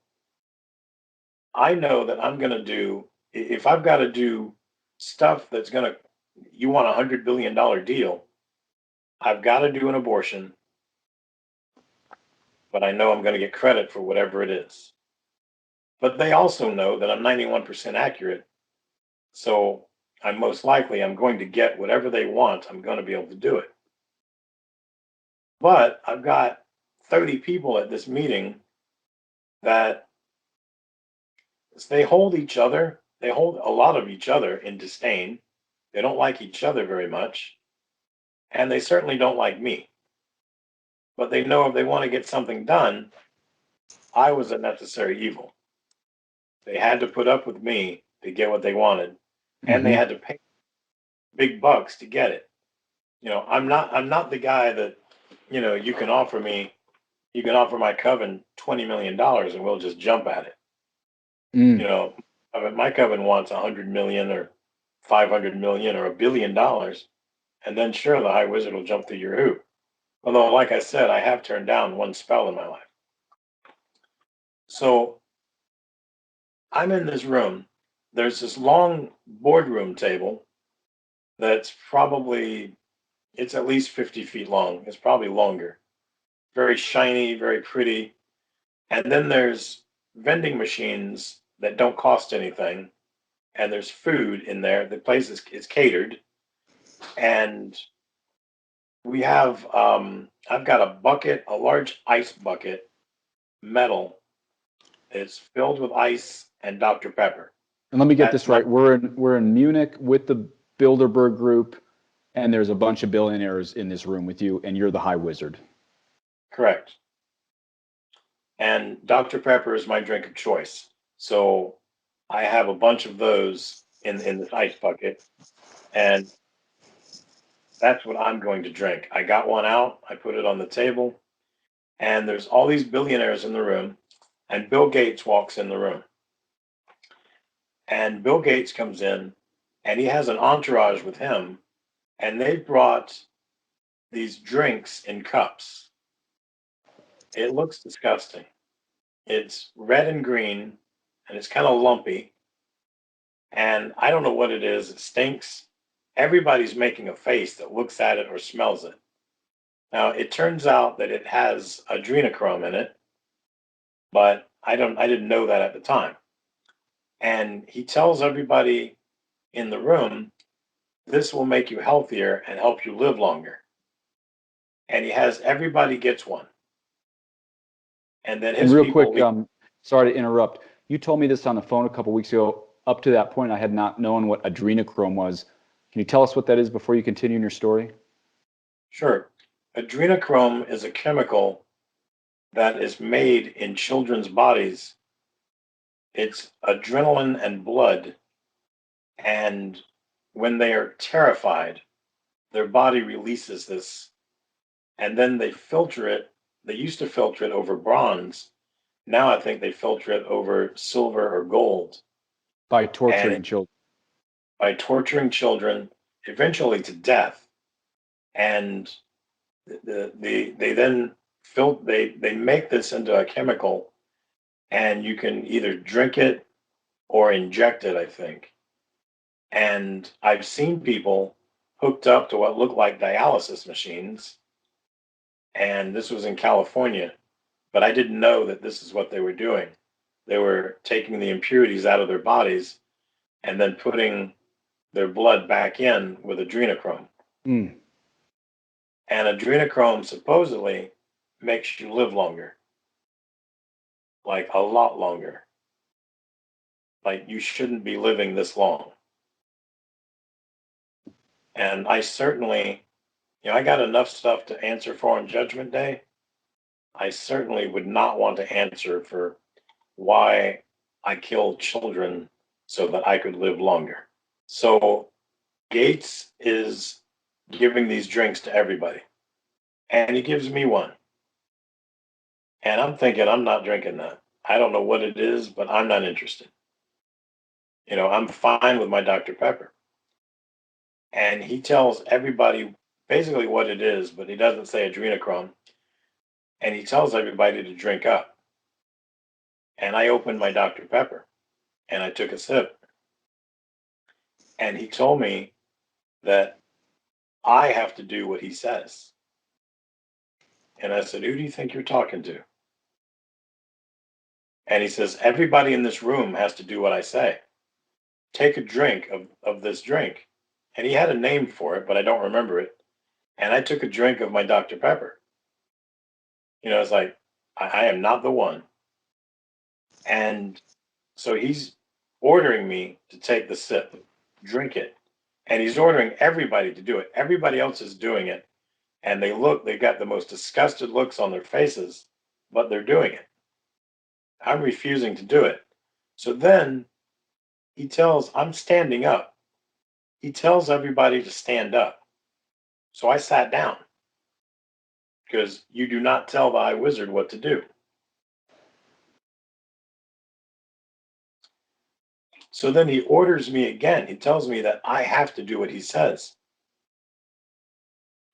I know that I'm going to if I've got to do stuff that's going to, you want $100 billion deal, I've got to do an abortion, but I know I'm going to get credit for whatever it is. But they also know that I'm 91% accurate. So I'm going to get whatever they want. I'm going to be able to do it. But I've got 30 people at this meeting that they hold a lot of each other in disdain. They don't like each other very much. And they certainly don't like me. But they know if they want to get something done, I was a necessary evil. They had to put up with me to get what they wanted, and they Mm-hmm. had to pay big bucks to get it. I'm not the guy that, you can offer my coven $20 million and we'll just jump at it. You Mm. know, my coven wants 100 million or 500 million or $1 billion, and then sure the high wizard will jump through your hoop. Although, like I said, I have turned down one spell in my life. So I'm in this room. There's this long boardroom table that's it's at least 50 feet long. It's probably longer. Very shiny, very pretty. And then there's vending machines that don't cost anything. And there's food in there. The place is catered. And I've got a bucket, a large ice bucket, metal. It's filled with ice and Dr. Pepper. And let me get That's this my right. We're in Munich with the Bilderberg Group, and there's a bunch of billionaires in this room with you, and you're the High Wizard. correct. And Dr. Pepper is my drink of choice. So I have a bunch of those in this ice bucket, and that's what I'm going to drink. I got one out, I put it on the table, and there's all these billionaires in the room, and Bill Gates walks in the room. And Bill Gates comes in, and he has an entourage with him, and they brought these drinks in cups. It looks disgusting. It's red and green, and it's kind of lumpy. And I don't know what it is. It stinks. Everybody's making a face that looks at it or smells it. Now, it turns out that it has adrenochrome in it, but I didn't know that at the time. And he tells everybody in the room, this will make you healthier and help you live longer. And he has everybody gets one. And then And his real people quick, leave. sorry to interrupt. You told me this on the phone a couple weeks ago. Up to that point, I had not known what adrenochrome was. Can you tell us what that is before you continue in your story? Sure. Adrenochrome is a chemical that is made in children's bodies. It's adrenaline and blood. And when they are terrified, their body releases this. And then they filter it. They used to filter it over bronze. Now I think they filter it over silver or gold. By And torturing children. by torturing children, eventually to death. And they then they make this into a chemical, and you can either drink it or inject it, I think. And I've seen people hooked up to what look like dialysis machines, and this was in California, but I didn't know that this is what they were doing. They were taking the impurities out of their bodies and then putting their blood back in with adrenochrome. Mm. And adrenochrome supposedly makes you live longer, like a lot longer. Like you shouldn't be living this long. And I certainly, I got enough stuff to answer for on Judgment Day. I certainly would not want to answer for why I killed children so that I could live longer. So Gates is giving these drinks to everybody, and he gives me one. And I'm thinking, I'm not drinking that. I don't know what it is, but I'm not interested. I'm fine with my Dr. Pepper. And he tells everybody basically what it is, but he doesn't say adrenochrome. And he tells everybody to drink up. And I opened my Dr. Pepper and I took a sip. And he told me that I have to do what he says. And I said, who do you think you're talking to? And he says, everybody in this room has to do what I say. Take a drink of this drink. And he had a name for it, but I don't remember it. And I took a drink of my Dr. Pepper. It's like, I am not the one. And so he's ordering me to take the sip, drink it. And he's ordering everybody to do it. Everybody else is doing it. And they've got the most disgusted looks on their faces, but they're doing it. I'm refusing to do it. So then I'm standing up. He tells everybody to stand up. So I sat down because you do not tell the High Wizard what to do. So then he orders me again. He tells me that I have to do what he says.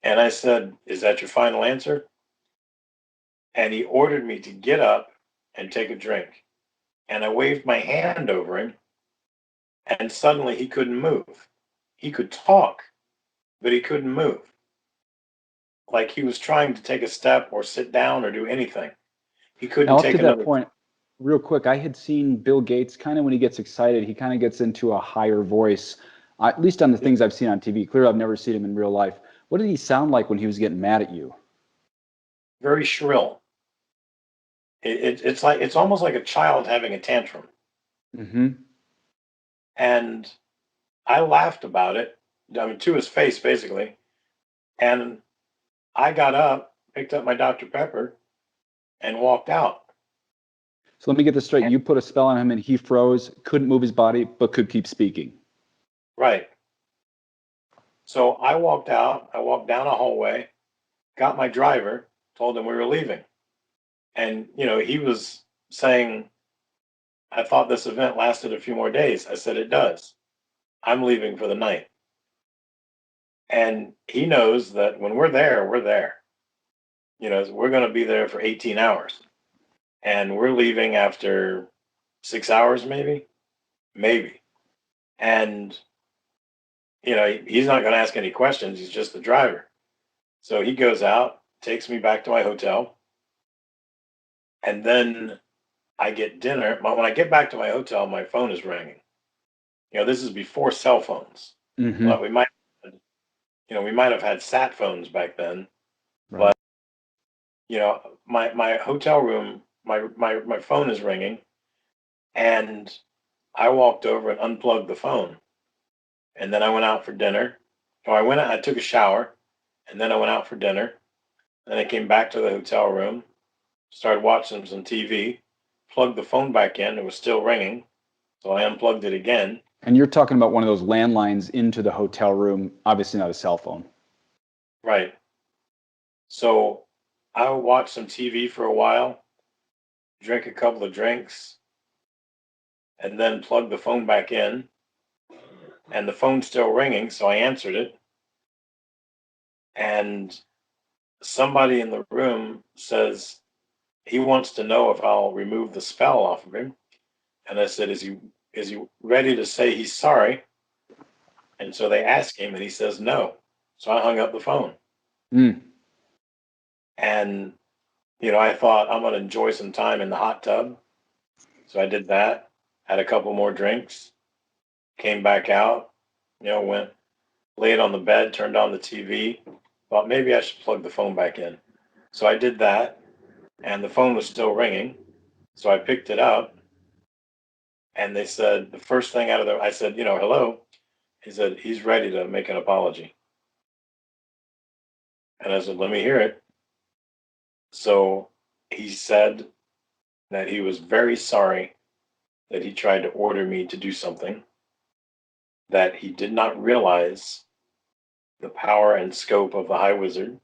And I said, is that your final answer? And he ordered me to get up and take a drink. And I waved my hand over him, and suddenly he couldn't move. He could talk, but he couldn't move. Like he was trying to take a step or sit down or do anything. He couldn't Now, up to take that another. point, real quick, I had seen Bill Gates kind of when he gets excited, he kind of gets into a higher voice, at least on the things I've seen on TV. Clearly, I've never seen him in real life. What did he sound like when he was getting mad at you? Very shrill. It's almost like a child having a tantrum. Mm-hmm. And I laughed about it. I mean, to his face, basically. And I got up, picked up my Dr. Pepper, and walked out. So let me get this straight. You put a spell on him and he froze, couldn't move his body, but could keep speaking. Right. So I walked out. I walked down a hallway, got my driver, told him we were leaving. And, he was saying, I thought this event lasted a few more days. I said, it does. I'm leaving for the night. And he knows that when we're there, we're there. We're going to be there for 18 hours. And we're leaving after 6 hours, maybe. And, he's not going to ask any questions. He's just the driver. So he goes out, takes me back to my hotel. And then I get dinner. When I get back to my hotel, my phone is ringing. This is before cell phones. Mm-hmm. But we might have had sat phones back then. Right. But my hotel room, my phone is ringing, and I walked over and unplugged the phone, and then I went out for dinner. I took a shower, and then I went out for dinner. Then I came back to the hotel room, started watching some TV, plugged the phone back in. It was still ringing, so I unplugged it again. And you're talking about one of those landlines into the hotel room, obviously not a cell phone. Right. So I watched some TV for a while, drink a couple of drinks, and then plug the phone back in. And the phone's still ringing, so I answered it. And somebody in the room says he wants to know if I'll remove the spell off of him. And I said, is he ready to say he's sorry? And so they ask him, and he says no. So I hung up the phone. Mm. And I thought I'm going to enjoy some time in the hot tub. So I did that, had a couple more drinks, came back out, went, laid on the bed, turned on the TV, thought maybe I should plug the phone back in. So I did that, and the phone was still ringing. So I picked it up, and they said, the first thing I said, hello. He said, he's ready to make an apology. And I said, let me hear it. So he said that he was very sorry that he tried to order me to do something, that he did not realize the power and scope of the High Wizard,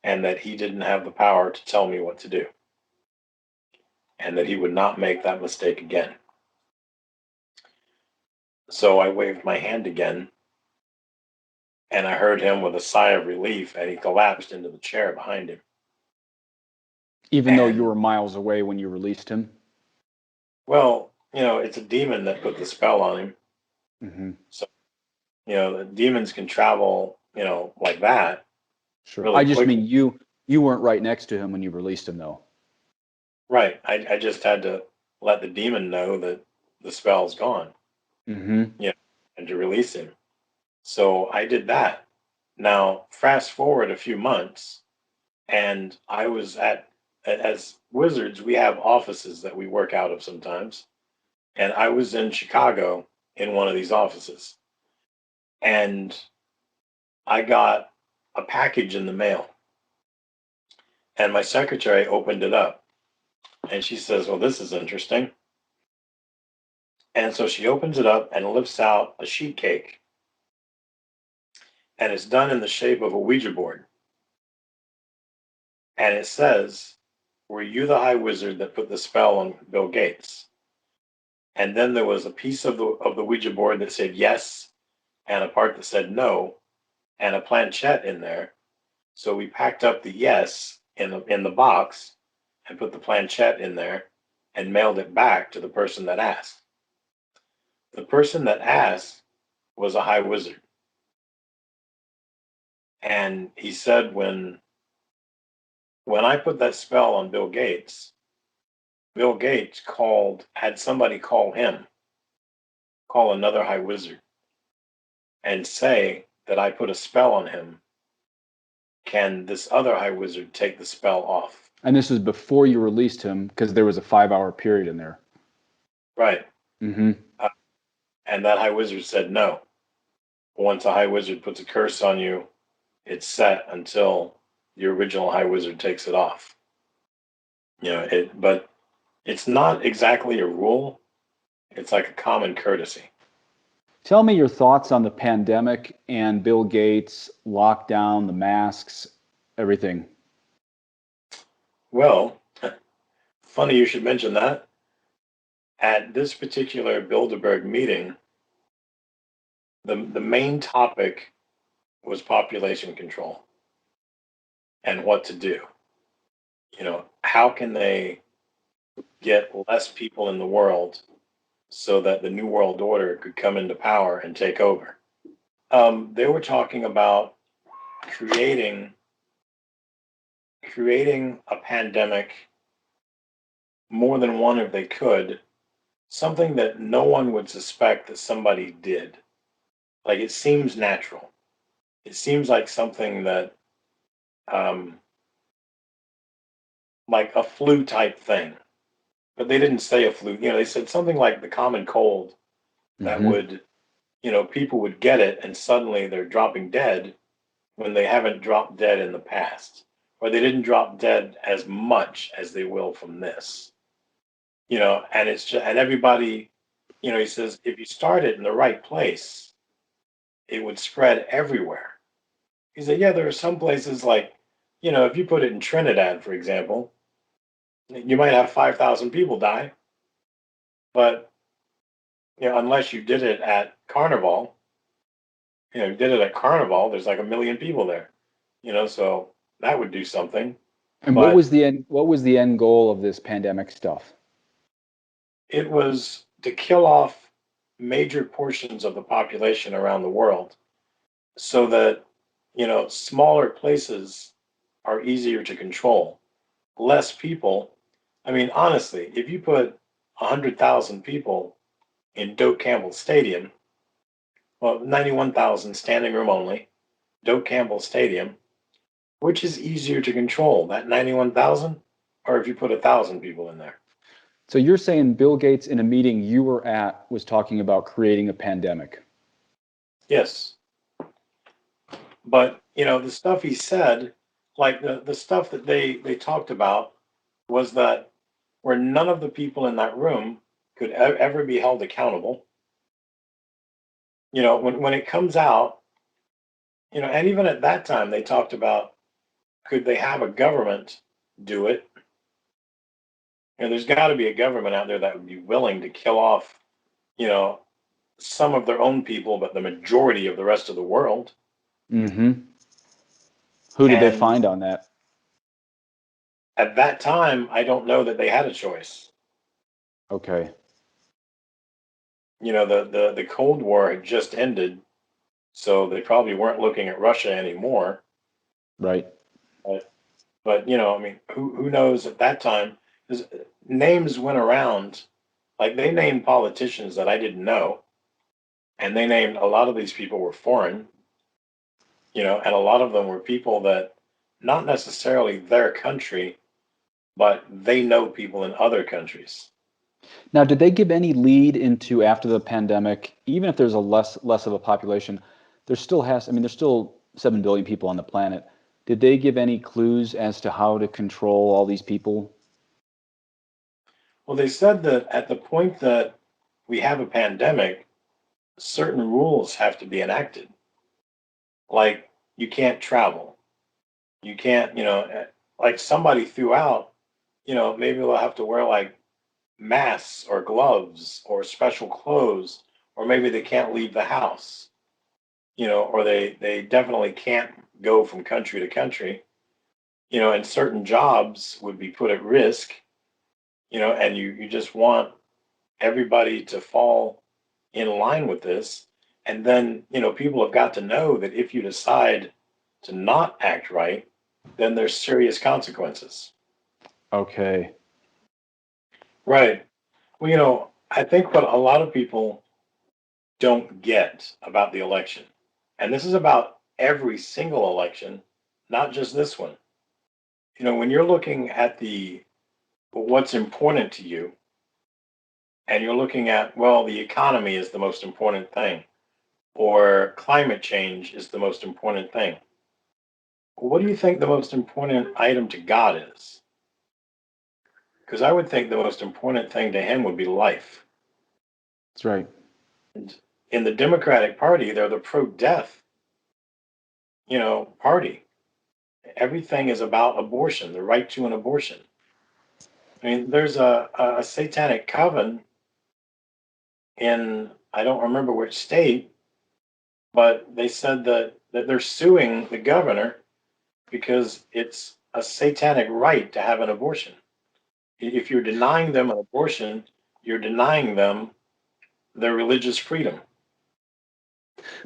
and that he didn't have the power to tell me what to do, and that he would not make that mistake again. So I waved my hand again, and I heard him with a sigh of relief, and he collapsed into the chair behind him. Even though you were miles away when you released him? Well, it's a demon that put the spell on him. Mm-hmm. So, the demons can travel, like that. Sure. Really I just quickly. mean you weren't right next to him when you released him, though. Right. I just had to let the demon know that the spell's gone. Mm-hmm. Yeah. And to release him. So I did that. Now, fast forward a few months, and I was as wizards, we have offices that we work out of sometimes. And I was in Chicago in one of these offices. And I got a package in the mail. And my secretary opened it up. And she says, well, this is interesting. And so she opens it up and lifts out a sheet cake. And it's done in the shape of a Ouija board. And it says, were you the High Wizard that put the spell on Bill Gates? And then there was a piece of the Ouija board that said yes, and a part that said no, and a planchette in there. So we packed up the yes in the box and put the planchette in there and mailed it back to the person that asked. The person that asked was a High Wizard. And he said when I put that spell on Bill Gates had somebody call another High Wizard and say that I put a spell on him. Can this other High Wizard take the spell off? And this was before you released him, because there was a 5-hour period in there. Right. Mm-hmm. And that High Wizard said no. Once a High Wizard puts a curse on you, it's set until the original High Wizard takes it off. But it's not exactly a rule. It's like a common courtesy. Tell me your thoughts on the pandemic and Bill Gates, lockdown, the masks, everything. Well, funny you should mention that. At this particular Bilderberg meeting, the main topic was population control and what to do. How can they get less people in the world so that the New World Order could come into power and take over? They were talking about creating a pandemic, more than one if they could, something that no one would suspect that somebody did. Like, it seems natural. It seems like something that, like a flu type thing. But they didn't say a flu. They said something like the common cold that would, people would get it and suddenly they're dropping dead when they haven't dropped dead in the past. Or they didn't drop dead as much as they will from this. And it's just, and everybody, he says, if you start it in the right place, it would spread everywhere. He said, yeah, there are some places like, if you put it in Trinidad, for example, you might have 5,000 people die. But, unless you did it at Carnival, there's like 1 million people there, so that would do something. And but what was the end goal of this pandemic stuff? It was to kill off major portions of the population around the world so that, smaller places are easier to control. Less people. I mean, honestly, if you put 100,000 people in Doak Campbell Stadium, well, 91,000 standing room only, Doak Campbell Stadium, which is easier to control, that 91,000, or if you put 1,000 people in there? So you're saying Bill Gates in a meeting you were at was talking about creating a pandemic? Yes. But, the stuff he said, like the stuff that they talked about was that where none of the people in that room could ever be held accountable. When it comes out, and even at that time they talked about, could they have a government do it? There's got to be a government out there that would be willing to kill off, you know, some of their own people, but the majority of the rest of the world. Mm-hmm. Who did they And find on that? at that time, I don't know that they had a choice. Okay. The Cold War had just ended, so they probably weren't looking at Russia anymore. Right. But I mean, who knows at that time? 'Cause names went around, like they named politicians that I didn't know, and they named a lot of these people were foreign, and a lot of them were people that not necessarily their country, but they know people in other countries. Now, did they give any lead into after the pandemic, even if there's a less of a population, there's still 7 billion people on the planet. Did they give any clues as to how to control all these people? Well, they said that at the point that we have a pandemic, certain rules have to be enacted. Like you can't travel. You can't, like somebody threw out, maybe they'll have to wear like masks or gloves or special clothes, or maybe they can't leave the house, or they definitely can't go from country to country, and certain jobs would be put at risk, and you just want everybody to fall in line with this. And then, people have got to know that if you decide to not act right, then there's serious consequences. Okay. Right. Well, I think what a lot of people don't get about the election, and this is about every single election, not just this one. When you're looking at the what's important to you, and you're looking at, well, the economy is the most important thing, or climate change is the most important thing. What do you think the most important item to God is? Because I would think the most important thing to him would be life. That's right. And in the Democratic Party, they're the pro-death, party. Everything is about abortion, the right to an abortion. I mean, there's a satanic coven in, I don't remember which state, but they said that they're suing the governor because it's a satanic right to have an abortion. If you're denying them an abortion, you're denying them their religious freedom.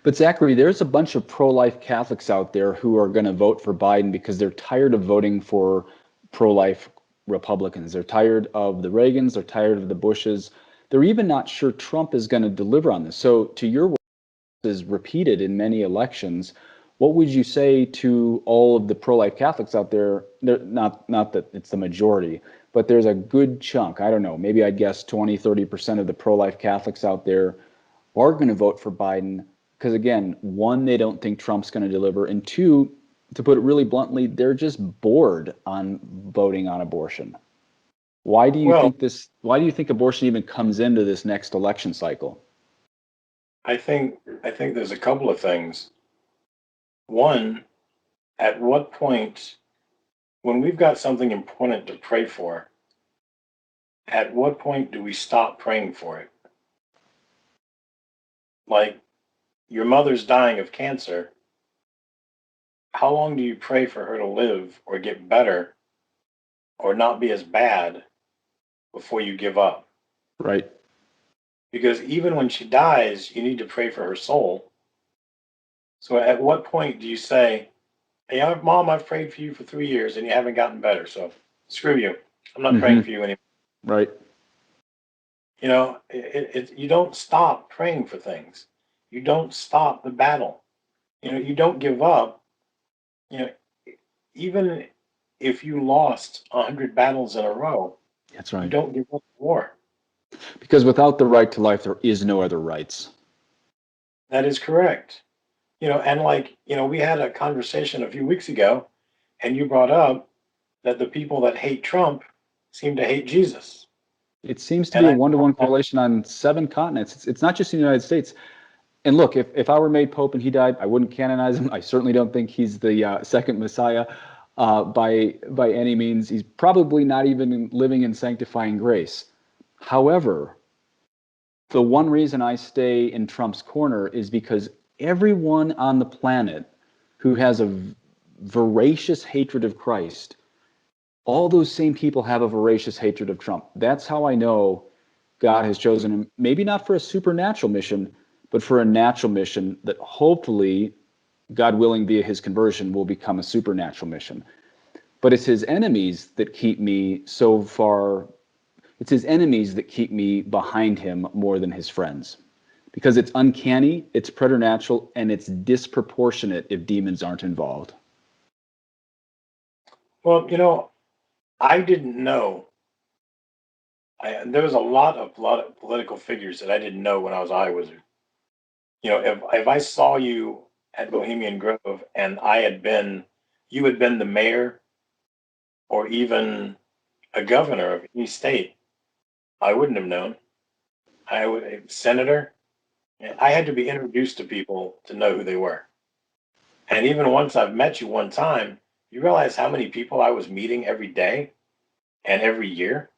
But Zachary, there's a bunch of pro-life Catholics out there who are going to vote for Biden because they're tired of voting for pro-life Republicans. They're tired of the Reagans. They're tired of the Bushes. They're even not sure Trump is going to deliver on this. So, to your words, is repeated in many elections. What would you say to all of the pro-life Catholics out there? Not that it's the majority, but there's a good chunk. I don't know. Maybe I'd guess 20, 30% of the pro-life Catholics out there are going to vote for Biden because, again, one, they don't think Trump's going to deliver, and two, to put it really bluntly, they're just bored on voting on abortion. Well, Why do you think abortion even comes into this next election cycle? I think there's a couple of things. One, at what point, when we've got something important to pray for, at what point do we stop praying for it? Like your mother's dying of cancer. How long do you pray for her to live or get better or not be as bad before you give up? Right. Because even when she dies, you need to pray for her soul. So at what point do you say, hey, Mom, I've prayed for you for 3 years and you haven't gotten better. So screw you. I'm not Mm-hmm. praying for you anymore. Right. You don't stop praying for things. You don't stop the battle. You don't give up. You know, even if you lost 100 battles in a row, That's you right. don't give up the war. Because without the right to life, there is no other rights. That is correct. And like, we had a conversation a few weeks ago, and you brought up that the people that hate Trump seem to hate Jesus. It seems to And be a I, one-to-one correlation on 7 continents. It's not just in the United States. And look, if I were made Pope and he died, I wouldn't canonize him. I certainly don't think he's the second Messiah by any means. He's probably not even living in sanctifying grace. However, the one reason I stay in Trump's corner is because everyone on the planet who has a voracious hatred of Christ, all those same people have a voracious hatred of Trump. That's how I know God has chosen him, maybe not for a supernatural mission, but for a natural mission that hopefully, God willing, via his conversion, will become a supernatural mission. But it's his enemies that keep me so far. It's his enemies that keep me behind him more than his friends. Because it's uncanny, it's preternatural, and it's disproportionate if demons aren't involved. well, I didn't know. There was a lot of political figures that I didn't know when I was Eye Wizard. If I saw you at Bohemian Grove and you had been the mayor or even a governor of any state, I wouldn't have known. Senator. I had to be introduced to people to know who they were. And even once I've met you one time, you realize how many people I was meeting every day and every year.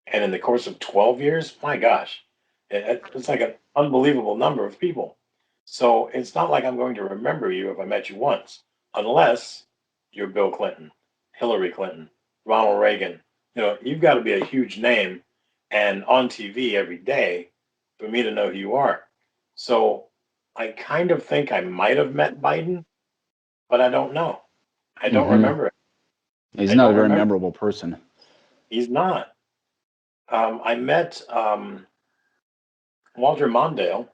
And in the course of 12 years, my gosh, it's like an unbelievable number of people. So it's not like I'm going to remember you if I met you once, unless you're Bill Clinton, Hillary Clinton, Ronald Reagan. You've got to be a huge name and on TV every day for me to know who you are. So I kind of think I might have met Biden, but I don't know. I don't Mm-hmm. remember it. He's I not a don't very remember. memorable person. He's not. I met Walter Mondale,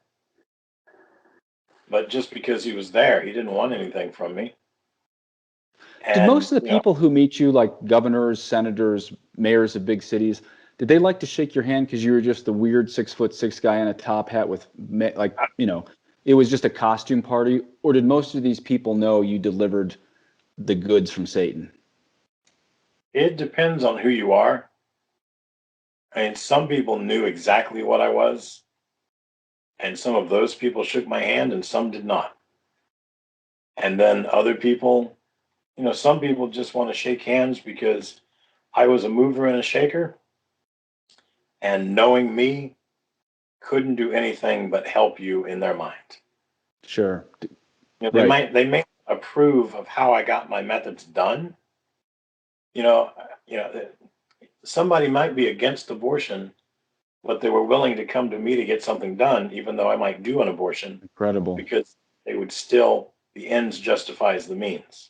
but just because he was there, he didn't want anything from me. Did And most of the people who meet you, like governors, senators, mayors of big cities, did they like to shake your hand because you were just the weird 6'6" guy in a top hat with it was just a costume party? Or did most of these people know you delivered the goods from Satan? it depends on who you are. I mean, some people knew exactly what I was, and some of those people shook my hand, and some did not. And then other people, some people just want to shake hands because I was a mover and a shaker, and knowing me couldn't do anything but help you in their mind. Sure. They Right. may approve of how I got my methods done. You know, somebody might be against abortion, but they were willing to come to me to get something done, even though I might do an abortion, Incredible. because they would still, the ends justifies the means.